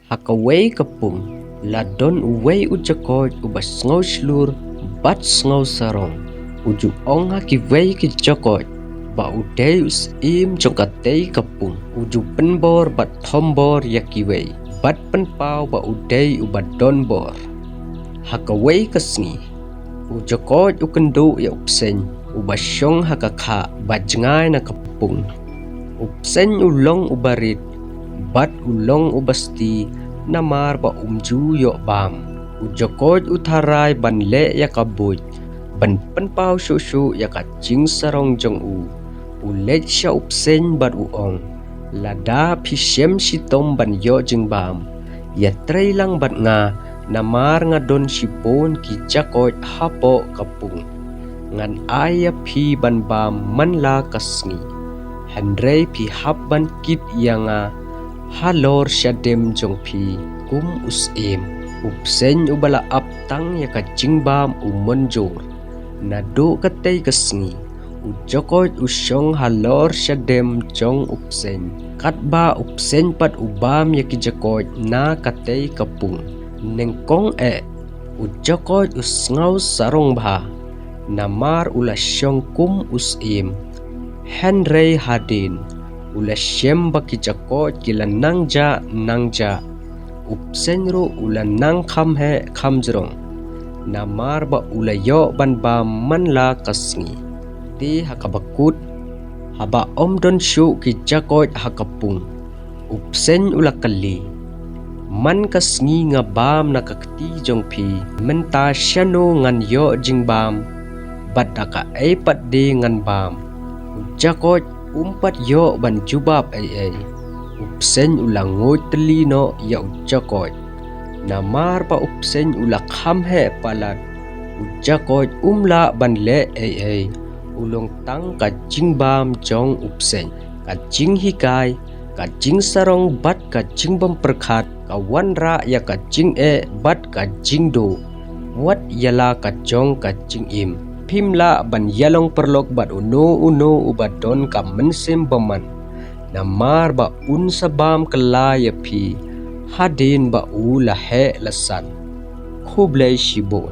Hakaway kapung, ladon uway ujakoj ubas ngaw slur, bat ngaw sarong. Ujung ong hakiway kijakoj, ba uday us im jongkatay kapung. Ujung penbor bat thombor yakiway, bat penpaw ba uday ubadon bor. Hakaway kasngi, ujakoj ukendo ya upsen, ubasyong hakakha bajngay na kapung. Upsen ulong ubarit, bat ulong ubasti, namar ba umju yo bam. Ujakoj utharay banle ya kabuj, ban penpaw susu ya kacing sarong jong u. Ulet siya upsen bat uong, lada pisem sitom ban yo jeng bam. Ya tray lang bat nga, namar nga don sipon ki jakoj hapo kapung. Ngan aya pi ban bam manla kasngi. Handray pi habban kit yanga, halor syadem jong pi kum usim. Upsen ubala aptang ya kacing bam umonjor. Nado katay kasngi, ujakoj usyong halor syadem jong upsen. Katba upsen pat ubam ya kijakoj na katay kapung. Nengkong ujakoj usngaw sarong bah, namar ulasyong kum usim. Henry hadin, ulasyem bakijakoj kila nangja. Upsenro ulanang kamhe kamjrong, namar ba ulayo ban ba manla kasngi. Di hakabakut, haba omdon syu kijakoj hakapung. Upsen ulakali, man kasngi nga bam nakakti jong pi, menta syano ngan yo jing bam, bat daka pat di ngan bam. Ujakoj umpat yo ban jubab ay. Upsen ulangoy telino ya ujakoj, namar pa upsen ulak hamhe palat. Ujakoj umla banle ay, ulong tang kacing bam jong upsen. Kacing hikay, kacing sarong bat kacing bam perkat, kawan ra ya kacing bat kacing do. Wat yala kacong kacing im. Pimla ban yalong perlok bat uno ubadon ka mensim baman. Namar ba un sabam kelaya pi, hadin ba ulahe lasan. Kublay shibon.